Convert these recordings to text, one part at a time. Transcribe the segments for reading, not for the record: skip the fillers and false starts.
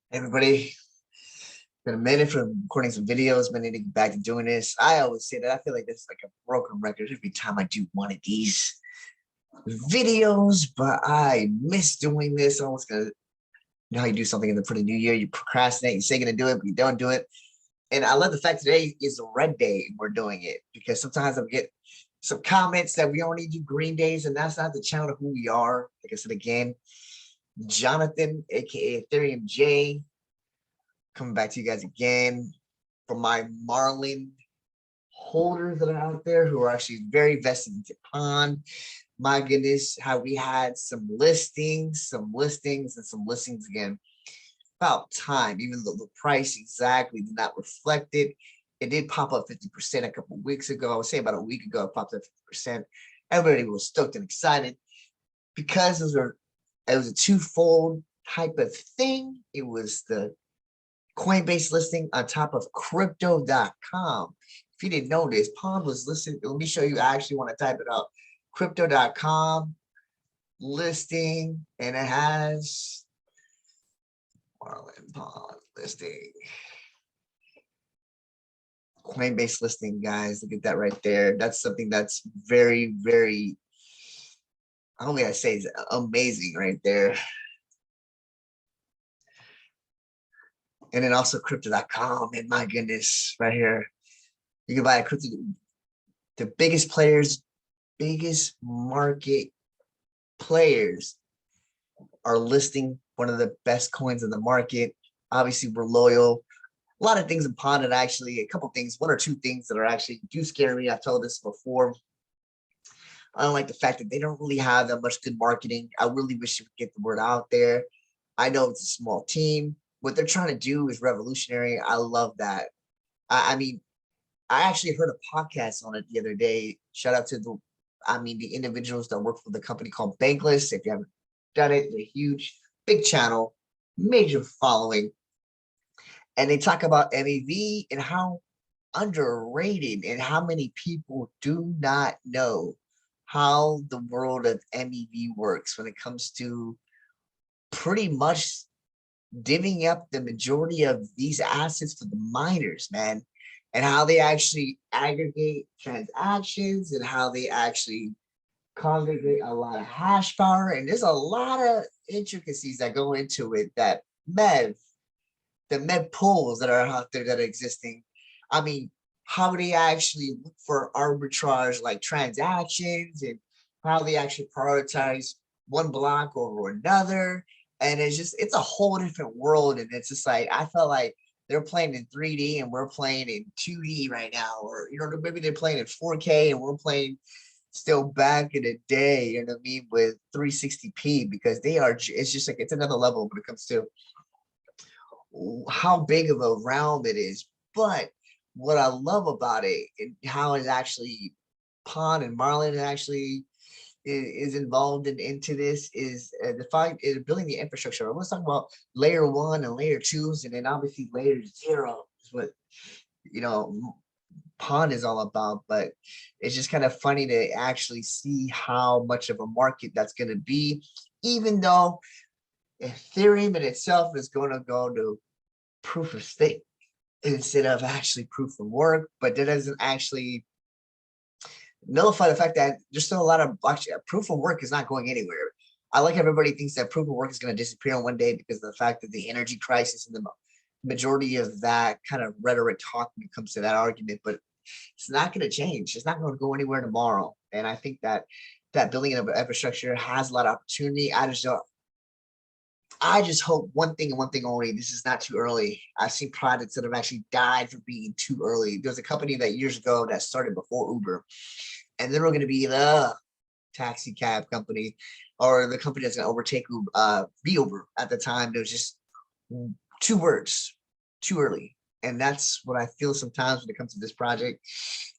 Hey everybody, been a minute from recording some videos, been needing to get back to doing this. I always say that I feel like this is like a broken record every time I do one of these videos, but I miss doing this. I always gonna, how you do something in the for the new year, you procrastinate, you say you're gonna do it, but you don't do it. And I love the fact today is a red day and we're doing it because sometimes I get some comments that we only do green days, and that's not the channel of who we are. Like I said again, Jonathan, aka Ethereum J, coming back to you guys again for my Marlin holders that are out there who are actually very vested in Japan. My goodness, how we had some listings, and some listings again. About time, even though the price exactly did not reflect it. It did pop up 50% a couple of weeks ago. I would say about a week ago, it popped up 50%. Everybody was stoked and excited because it was a twofold type of thing. It was the Coinbase listing on top of crypto.com. If you didn't know this, Pond was listed. Let me show you. I actually want to type it out. Crypto.com listing, and it has Marlin Pond listing. Coinbase listing, guys. Look at that right there. That's something that's very, very, I don't think I say is amazing right there. And then also crypto.com, and my goodness, right here. You can buy a crypto, the biggest players, biggest market players are listing one of the best coins in the market. Obviously, we're loyal. A lot of things in Pond, and actually a couple things, one or two things that are actually do scare me. I've told this before. I don't like the fact that they don't really have that much good marketing. I really wish you would get the word out there. I know it's a small team. What they're trying to do is revolutionary. I love that. I mean, I actually heard a podcast on it the other day. Shout out to the individuals that work for the company called Bankless. If you haven't done it, they're huge, big channel, major following. And they talk about MEV and how underrated and how many people do not know how the world of MEV works when it comes to pretty much divvying up the majority of these assets for the miners, man, and how they actually aggregate transactions and how they actually congregate a lot of hash power. And there's a lot of intricacies that go into it that the med pools that are out there that are existing. I mean, how they actually look for arbitrage like transactions and how they actually prioritize one block over another. And it's a whole different world. And it's just like, I felt like they're playing in 3D and we're playing in 2D right now. Or, maybe they're playing in 4K and we're playing still back in the day, you know what I mean, with 360p, because it's just like, it's another level when it comes to how big of a realm it is. But what I love about it and how it's actually Pond and Marlin actually is involved into this is the fact is building the infrastructure. Let's talk about layer 1 and layer 2s, and then obviously layer 0 is what Pond is all about. But it's just kind of funny to actually see how much of a market that's going to be, even though Ethereum in itself is going to go to proof of stake instead of actually proof of work. But that doesn't actually nullify the fact that there's still a lot of actually proof of work is not going anywhere. I like everybody thinks that proof of work is going to disappear on one day because of the fact that the energy crisis and the majority of that kind of rhetoric talk when it comes to that argument, but it's not going to change. It's not going to go anywhere tomorrow. And I think that building of infrastructure has a lot of opportunity. I just hope one thing and one thing only, this is not too early. I've seen projects that have actually died for being too early. There's a company that years ago that started before Uber, and they were going to be the taxi cab company or the company that's going to overtake Uber at the time. There was just two words, too early. And that's what I feel sometimes when it comes to this project.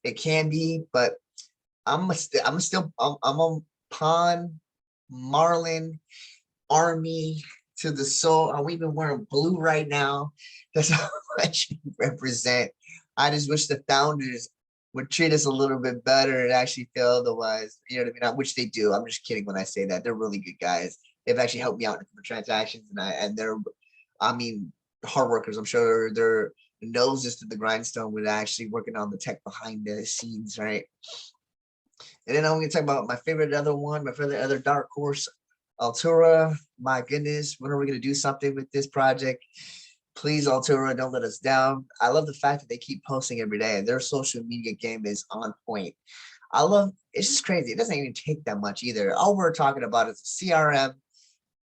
It can be, but I'm on Pond, Marlin, Army to the soul. I'm even wearing blue right now. That's how much you represent. I just wish the founders would treat us a little bit better and actually feel otherwise. You know what I mean? Which they do. I'm just kidding when I say that. They're really good guys. They've actually helped me out in transactions, and they're, I mean, hard workers. I'm sure their noses to the grindstone with actually working on the tech behind the scenes, right? And then I'm going to talk about my favorite other one, my favorite other dark horse, Altura. My goodness, when are we going to do something with this project? Please, Altura, don't let us down. I love the fact that they keep posting every day, and their social media game is on point. I love, it's just crazy. It doesn't even take that much either. All we're talking about is a CRM.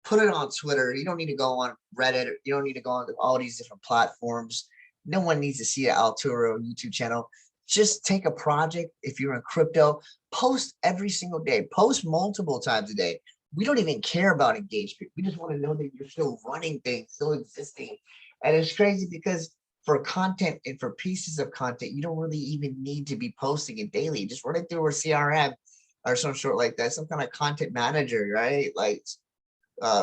Put it on Twitter. You don't need to go on Reddit. You don't need to go on all these different platforms. No one needs to see an Altura YouTube channel. Just take a project. If you're in crypto, post every single day. Post multiple times a day. We don't even care about engagement. We just want to know that you're still running things, still existing. And it's crazy because for content and for pieces of content, you don't really even need to be posting it daily. Just run it through a CRM or some sort like that, some kind of content manager, right? Like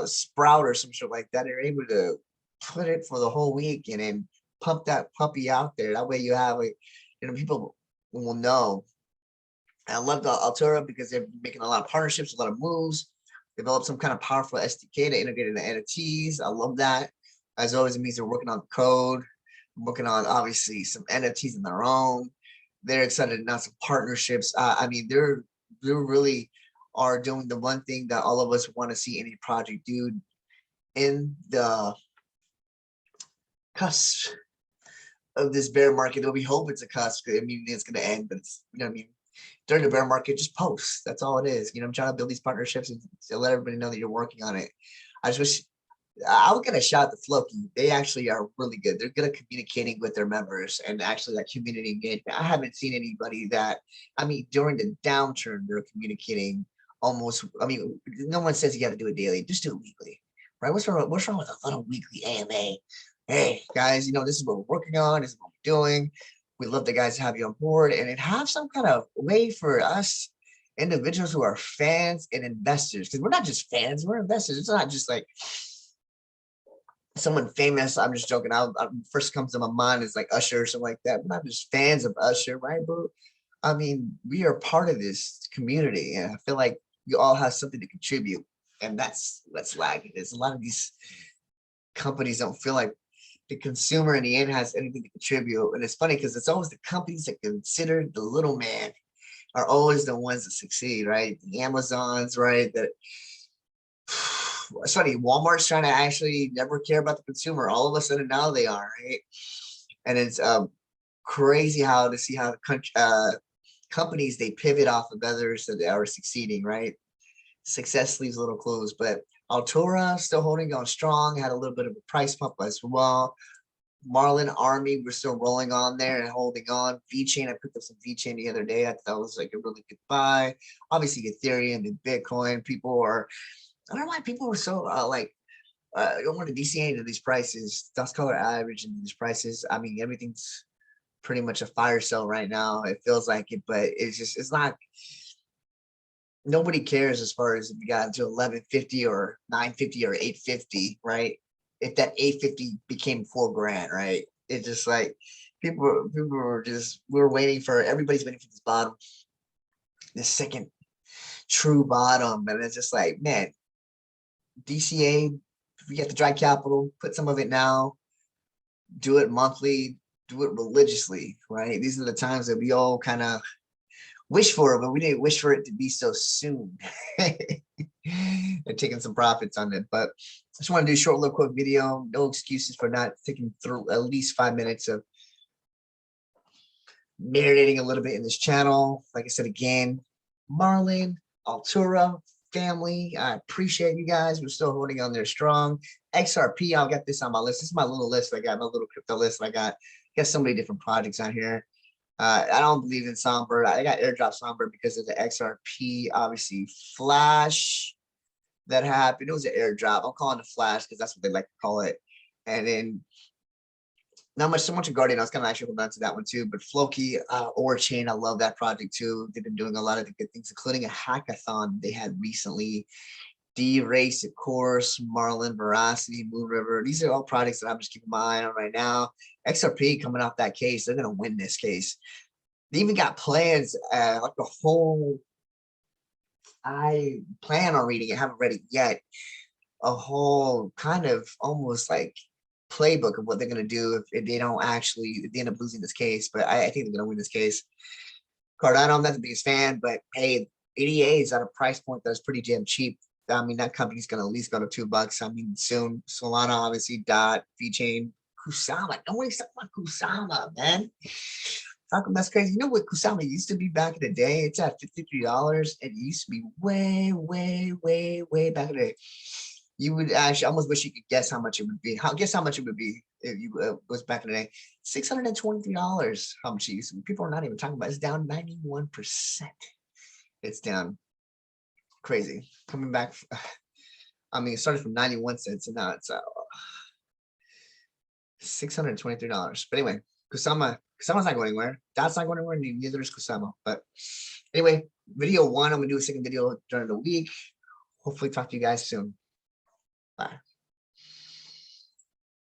Sprout or some shit like that. You're able to put it for the whole week and then pump that puppy out there. That way you have a, people will know. And I love the Altura because they're making a lot of partnerships, a lot of moves, develop some kind of powerful SDK to integrate into NFTs. I love that. As always, it means they're working on the code, working on obviously some NFTs in their own. They're excited to announce some partnerships. I mean, they're really are doing the one thing that all of us want to see any project do in the cusp of this bear market. We hope it's a cusp. I mean, it's going to end, but it's, you know what I mean? During the bear market, just post. That's all it is. I'm trying to build these partnerships and to let everybody know that you're working on it. I just wish, I would get a shout to Floki. They actually are really good. They're good at communicating with their members and actually that community engagement. I haven't seen anybody that, I mean, during the downturn, they're communicating almost, I mean, no one says you got to do it daily. Just do it weekly, right? What's wrong with a little weekly AMA? Hey, guys, this is what we're working on. This is what we're doing. We love the guys to have you on board and have some kind of way for us individuals who are fans and investors, because we're not just fans, we're investors. It's not just like someone famous. I'm just joking. First comes to my mind is like Usher or something like that. We're not just fans of Usher, right, bro? I mean, we are part of this community, and I feel like we all have something to contribute, and that's what's lagging. There's a lot of these companies don't feel like the consumer in the end has anything to contribute, and it's funny because it's always the companies that consider the little man are always the ones that succeed, right? The Amazons, right? That it's funny, Walmart's trying to actually never care about the consumer. All of a sudden now they are, right? And it's crazy how to see how the companies, they pivot off of others that are succeeding, right? Success leaves little clues, but Altura still holding on strong, had a little bit of a price pump as well. Marlin Army, we're still rolling on there and holding on. VeChain, I picked up some VeChain the other day. I thought that was like a really good buy. Obviously, Ethereum and Bitcoin, I don't know why people were so don't want to DCA into these prices. Dust color average into these prices. I mean, everything's pretty much a fire sale right now. It feels like it, but it's not. Nobody cares as far as if you got into 1150 or 950 or 850, right? If that 850 became $4 grand, right? It's just like people we're waiting for, everybody's waiting for this bottom, this second true bottom, and it's just like, man, DCA, if you get the dry capital, put some of it now, do it monthly, do it religiously, right? These are the times that we all kind of wish for it, but we didn't wish for it to be so soon. They're taking some profits on it, but I just want to do a short little quick video. No excuses for not taking through at least 5 minutes of marinating a little bit in this channel. Like I said, again, Marlin, Altura, family, I appreciate you guys. We're still holding on there strong. XRP, I'll get this on my list. This is my little list. I got my little crypto list. I got so many different projects on here. I don't believe in Songbird. I got airdrop Songbird because of the XRP, obviously Flash that happened. It was an airdrop. I'm calling it Flash because that's what they like to call it. And then not so much of Guardian. I was kind of actually holding on to that one too. But Floki, or Chain, I love that project too. They've been doing a lot of the good things, including a hackathon they had recently. D-Race, of course, Marlin, Veracity, Moon River. These are all projects that I'm just keeping my eye on right now. XRP coming off that case, they're going to win this case. They even got plans, like the whole, I plan on reading it, haven't read it yet, a whole kind of almost like playbook of what they're gonna do if they don't actually if they end up losing this case. But I think they're gonna win this case. Cardano, I'm not the biggest fan, but hey, ADA is at a price point that's pretty damn cheap. I mean, that company's gonna at least go to $2. I mean, soon. Solana, obviously, Dot, VeChain, Kusama. Nobody's talking about Kusama, man. How come that's crazy? You know what Kusama used to be back in the day? It's at $53. It used to be way, way, way, way back in the day. You would actually almost wish you could guess how much it would be. Guess how much it would be if you was back in the day. $623. How much it used to be. People are not even talking about it. It's down 91%. It's down crazy. Coming back. I mean, it started from 91 cents and now it's $623. But anyway, Kusama's not going anywhere. That's not going anywhere. Neither is Kusama. But anyway, video one, I'm gonna do a second video during the week. Hopefully talk to you guys soon. Bye.